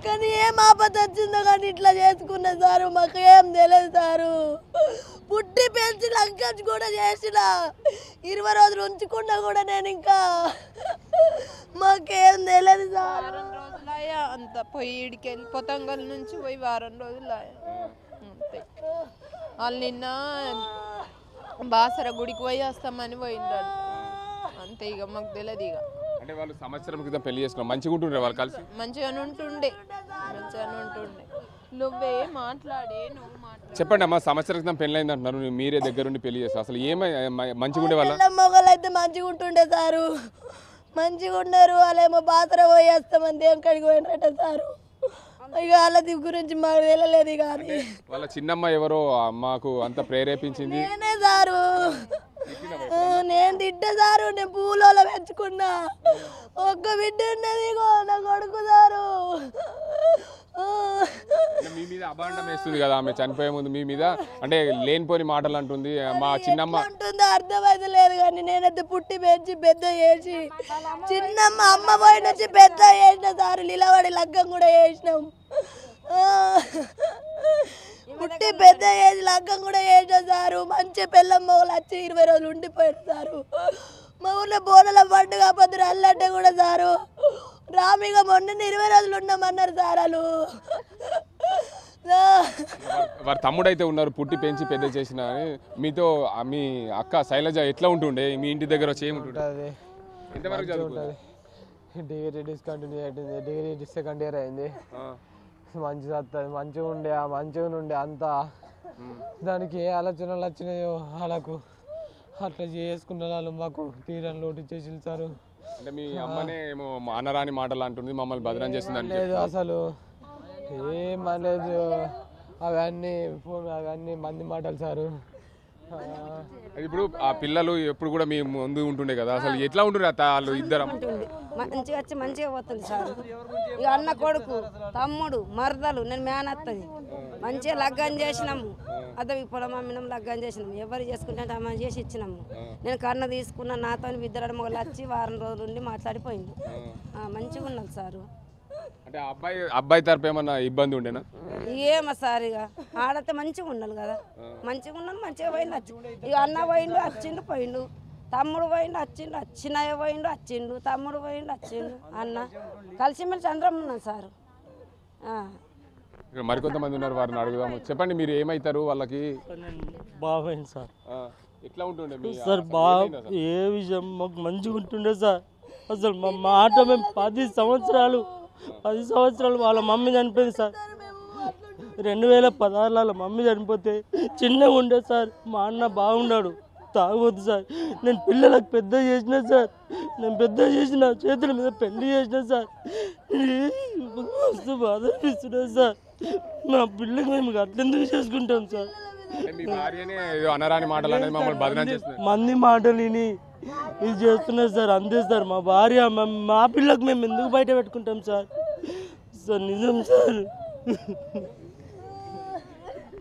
కానీ ఏం ఆపద వచ్చిందో కానీ ఇట్లా చేసుకున్న సారు మాకు ఏం తెలియదు సారు. పుట్టి పెంచి లంకజ్ కూడా చేసిన 20 రోజులు ఉంచుకున్నా కూడా నేను ఇంకా మాకేం తెలియదు సార్. వారం రోజులాయా అంత పోయి ఇడికెళ్ళి పొతంగల్ నుంచి పోయి వారం రోజులాయా అంతే. వాళ్ళు నిన్న బాసర గుడికి పోయి వస్తామని పోయిండ్రు అంతే. ఇక మాకు తెలియదు. ఇక అంటే వాళ్ళు సంవత్సరం క్రితం పెళ్లి చేసుకున్నారు, మంచిగా ఉంటుండే వాళ్ళు కలిసి, మంచిగానే ఉంటుండే. నువ్వే మాట్లాడే నువ్వు మాట్లాడు. చెప్పండి అమ్మా, సంవత్సరం క్రితం పెళ్లి అయింది అంటున్నారు, మీరే దగ్గరుండి పెళ్లి చేస్తారు, అసలు ఏమై మంచిగా ఉండే వాళ్ళ? మొగలు అయితే మంచిగా ఉంటుండే సారు, మంచిగా ఉన్నారు. వాళ్ళేమో బాసర పోయి వస్తామని దేవుడికి పోయినట్ట సారు. ఇక వాళ్ళ గురించి మాకు తెలియలేదు. కానీ వాళ్ళ చిన్నమ్మ ఎవరో మాకు అంత ప్రేరేపించింది. నేనే సారు, నేను తిట్టే సారు. నేను పూలలో పెంచుకున్నా, ఒక్క బిడ్డ ఉన్నది నా కొడుకు సారు. మీ మీద అభాండం వేస్తుంది కదా ఆమె చనిపోయే ముందు మీ మీద, అంటే లేనిపోని మాటలు అంటుంది. మా చిన్నమ్మ అంటుందో అర్థమైతే లేదు. కానీ నేనైతే పుట్టి పెంచి పెద్ద చేసి చిన్నమ్మ అమ్మ పోయి నుంచి పెద్ద చేసిన సారు. నిలబడి లగ్గం కూడా చేసినాం. పుట్టి పెద్ద ఏజ్ లగ్గం కూడా చేసిన సారు. మంచి పిల్లం మొగలు వచ్చి 20 రోజులు ఉండిపోయారు సారు. మా ఊర్లో బోనల పండుగ పొద్దున అల్లంటే కూడా సారు రామిగా మొన్న 20 రోజులు ఉన్నామన్నారు సార్. వాళ్ళు వారి తమ్ముడు అయితే ఉన్నారు, పుట్టి పెంచి పెద్ద చేసిన. మీతో మీ అక్క శైలజ ఎట్లా ఉంటుండే? మీ ఇంటి దగ్గర వచ్చి ఏముంటుంది? ఎంతవరకు చదువుకుంటుంది? డిగ్రీ డిస్కంటిన్యూ అయింది, డిగ్రీ సెకండ్ ఇయర్ అయింది. మంచి చదువుతుంది, మంచిగా ఉండే అంతా. దానికి ఏ ఆలోచనలు వచ్చినాయో వాళ్ళకు అట్లా చేసుకున్న వాళ్ళు మాకు తీరని లోటు చేసి వెళ్తారు. అంటే మీ అమ్మనే ఏమో అనరాని మాటలు అంటుంది, మమ్మల్ని బదనం చేస్తుంది. లేదు అసలు ఏమలేదు, అవన్నీ మంది మాటలు సారు. ఇప్పుడు ఆ పిల్లలు ఎప్పుడు కూడా మీ ముందు ఉంటుండే కదా, అసలు ఎట్లా ఉంటుండే వాళ్ళు ఇద్దరు? మంచిగా వచ్చి మంచిగా పోతుంది సార్. ఇక అన్న కొడుకు తమ్ముడు మరదలు నేను మేనత్తది మంచిగా లగ్గం చేసినాము. అదే పొలం అమ్మినాం, లగ్గం చేసినాం. ఎవరు చేసుకుంటే అమ్మ చేసి ఇచ్చినాము. నేను కన్న తీసుకున్న నాతో ఇద్దరు మొగలు వచ్చి వారం రోజులు ఉండి మాట్లాడిపోయింది. మంచిగా ఉన్నది సారు. అంటే అబ్బాయి తరపు ఏమన్నా ఇబ్బంది ఉండేనా? ఏమో సార్, ఇక ఆడతే మంచిగా ఉండాలి కదా. మంచిగా ఉన్నాను, మంచిగా పోయిండు ఇక అన్న పోయిండు వచ్చిండు పోయిండు, తమ్ముడు పోయిండు వచ్చిండు, చిన్నయ్య పోయిండు వచ్చిండు, తమ్ముడు పోయిండు వచ్చిండు, అన్న కలిసిమెలిసి అందరం ఉన్నాం సార్. మరికొంతమంది ఉన్నారు, వారిని అడుగుదాము. చెప్పండి, మీరు ఏమవుతారు వాళ్ళకి? బాబాయ్ సార్. ఎట్లా ఉంటుండే సార్? ఏ విషయం మాకు మంచిగా ఉంటుండే సార్. అసలు మా మాట మేము 10 సంవత్సరాలు వాళ్ళ మమ్మీ చనిపోయింది సార్. 2016 వాళ్ళ మమ్మీ చనిపోతే చిన్నగా ఉండే సార్. మా అన్న బాగున్నాడు, తాగవద్దు సార్. నేను పిల్లలకు పెద్ద చేసిన సార్, చేతుల మీద పెళ్లి చేసిన సార్. మస్తు బాధ అనిపిస్తున్నా సార్. మా పిల్లకి మేము అట్లెందుకు చేసుకుంటాం సార్? అనరాని మాటలు అనేది మమ్మల్ని బదనం చేస్తుంది, మంది మాటలు విని ఇది చేస్తున్నారు సార్. అంతే సార్, మా భార్య మా పిల్లలకు మేము ఎందుకు బయట పెట్టుకుంటాం సార్? సార్ నిజం సార్.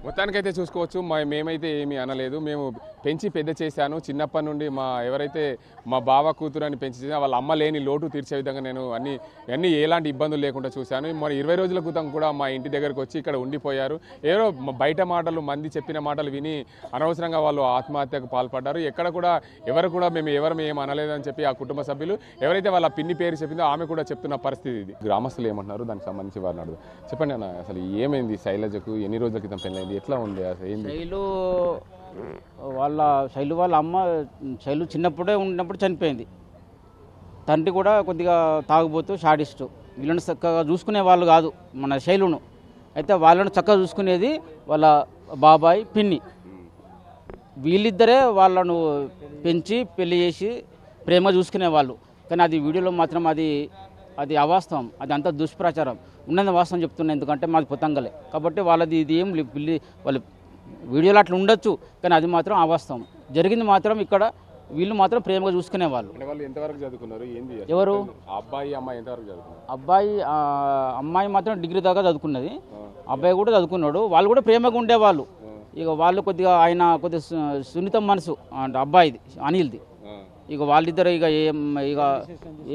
మొత్తానికైతే చూసుకోవచ్చు, మేమైతే ఏమీ అనలేదు. మేము పెంచి పెద్ద చేశాను. చిన్నప్పటి నుండి ఎవరైతే మా బావ కూతురు అని పెంచి వాళ్ళ అమ్మ లేని లోటు తీర్చే విధంగా నేను అన్నీ ఎలాంటి ఇబ్బందులు లేకుండా చూశాను. మరి 20 రోజుల క్రితం కూడా మా ఇంటి దగ్గరకు వచ్చి ఇక్కడ ఉండిపోయారు. ఏదో బయట మాటలు, మంది చెప్పిన మాటలు విని అనవసరంగా వాళ్ళు ఆత్మహత్యకు పాల్పడ్డారు. ఎక్కడ కూడా ఎవరు కూడా మేము ఏం అనలేదని చెప్పి ఆ కుటుంబ సభ్యులు, ఎవరైతే వాళ్ళ పిన్ని పేరు చెప్పిందో ఆమె కూడా చెప్తున్న పరిస్థితి ఇది. గ్రామస్తులు ఏమంటున్నారు దానికి సంబంధించి వారిని అడుగు. చెప్పండి అన్న, అసలు ఏమైంది శైలజకు? ఎన్ని రోజుల క్రితం పెళ్ళైంది? ఎట్లా ఉంది అసలు? ఏంది శైలు వాళ్ళ అమ్మ చిన్నప్పుడే ఉన్నప్పుడు చనిపోయింది. తండ్రి కూడా కొద్దిగా తాగుబోతూ షాడిస్టు. వీళ్ళని చక్కగా చూసుకునే వాళ్ళు కాదు మన శైలును. అయితే వాళ్ళను చక్కగా చూసుకునేది వాళ్ళ బాబాయ్ పిన్ని. వీళ్ళిద్దరే వాళ్ళను పెంచి పెళ్లి చేసి ప్రేమ చూసుకునేవాళ్ళు. కానీ అది వీడియోలో మాత్రం అది అవాస్తవం, అది అంతా దుష్ప్రచారం. ఉన్నది వాస్తవం చెప్తున్నా, ఎందుకంటే మాది పొతంగలే కాబట్టి వాళ్ళది ఇది ఏం వాళ్ళు వీడియోలో అట్లా ఉండొచ్చు, కానీ అది మాత్రం అవాస్తవం. జరిగింది మాత్రం ఇక్కడ వీళ్ళు మాత్రం ప్రేమగా చూసుకునేవాళ్ళు. ఎంతవరకు చదువుకున్నారు? ఎవరు? అబ్బాయి అమ్మాయి ఎంతవరకు చదువుకున్నారు? అమ్మాయి మాత్రం డిగ్రీ దాకా చదువుకున్నది, అబ్బాయి కూడా చదువుకున్నాడు. వాళ్ళు కూడా ప్రేమగా ఉండేవాళ్ళు. ఇక వాళ్ళు కొద్దిగా కొద్దిగా సున్నితం మనసు అంటే అబ్బాయిది, అనిల్ది. ఇక వాళ్ళిద్దరు ఇక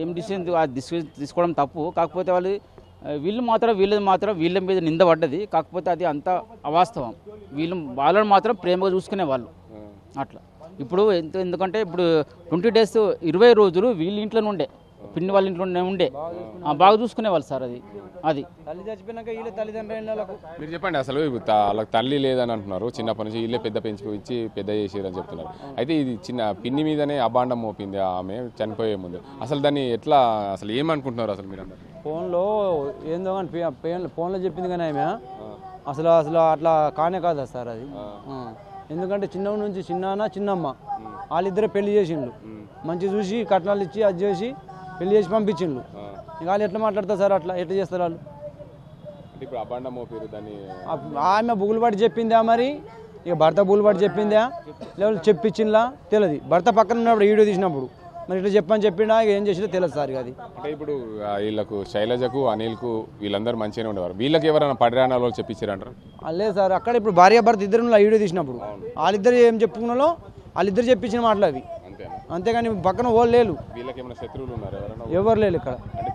ఏం డిసిషన్ తీసుకోవడం తప్పు. కాకపోతే వాళ్ళు వీళ్ళది మాత్రం వీళ్ళ మీద నింద పడ్డది. కాకపోతే అది అంత అవాస్తవం. వాళ్ళని మాత్రం ప్రేమగా చూసుకునే వాళ్ళు అట్లా. ఇప్పుడు ఎందుకంటే ఇప్పుడు 20 days 20 రోజులు వీళ్ళ ఇంట్లోనే ఉండే, పిన్ని వాళ్ళ ఇంట్లోనే ఉండే, బాగా చూసుకునేవాళ్ళు సార్. అది తల్లి చచ్చిపోయినాక వీళ్ళ తల్లిదండ్రులకు మీరు చెప్పండి అసలు వాళ్ళకి తల్లి లేదని అంటున్నారు, చిన్నప్పటి నుంచి వీళ్ళే పెద్ద పెంచి పెద్ద చేసారని చెప్తున్నారు. అయితే ఇది చిన్న పిన్ని మీదనే అబాండం మోపింది ఆమె చనిపోయే ముందు. అసలు దాన్ని ఎట్లా అసలు ఏమనుకుంటున్నారు అసలు మీరు అందరు? ఫోన్లో ఏందో కానీ ఫోన్లో చెప్పింది కానీ ఆమె అసలు అట్లా కానే కాదా సార్ అది. ఎందుకంటే చిన్నప్పటి నుంచి చిన్నమ్మ వాళ్ళిద్దరే పెళ్లి చేసిండ్రు, మంచి చూసి కట్నాలు ఇచ్చి అది చేసి పెళ్లి చేసి పంపించిండ్రు. ఇక వాళ్ళు ఎట్లా మాట్లాడతారు సార్, అట్లా ఎట్లా చేస్తారు వాళ్ళు? ఇప్పుడు అబాండం మోపారు దాన్ని. ఆమె బుగులుబాటు చెప్పిందా మరి, ఇక భర్త బుగులుబాటు చెప్పిందా లేకపోతే చెప్పించిందా తెలియదు. భర్త పక్కన ఉన్నప్పుడు వీడియో తీసినప్పుడు మరి ఇట్లా చెప్పని చెప్పిండా, ఏం చేసినా తెలియదు సార్. అది అంటే ఇప్పుడు వీళ్ళకు శైలజకు అనిల్కు వీళ్ళందరూ మంచిగానే ఉండేవారు, వీళ్ళకి ఎవరైనా పరిణామాల వాళ్ళు చెప్పించారంటారు? లేదు సార్, అక్కడ ఇప్పుడు భార్య భర్త ఇద్దరు వీడియో తీసినప్పుడు వాళ్ళిద్దరు ఏం చెప్పుకున్నాలో వాళ్ళిద్దరు చెప్పించిన మాటలు అవి, అంతేగాని పక్కన వాళ్ళు లేరు. వీళ్ళకి ఏమైనా శత్రువులు ఉన్నారు ఎవరైనా? ఎవరు లేరు ఇక్కడ. అంటే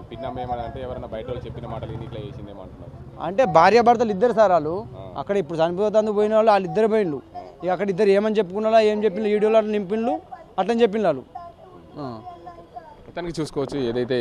పిన్నమ్మ ఏమన్నా అంటే ఎవరైనా బయట వాళ్ళు చెప్పిన మాటలు ఇట్లా చేసిందేమంటున్నారు? అంటే భార్య భర్తలు ఇద్దరు సార్ వాళ్ళు. అక్కడ ఇప్పుడు చనిపోతాను పోయిన వాళ్ళు వాళ్ళిద్దరు పోయిండ్రు. ఇక అక్కడ ఇద్దరు ఏమని చెప్పుకున్నా ఏం చెప్పిన వీడియోలో అట్లా నింపిండ్రు, అట్లని చెప్పిన వాళ్ళు. మొత్తానికి చూసుకోవచ్చు ఏదైతే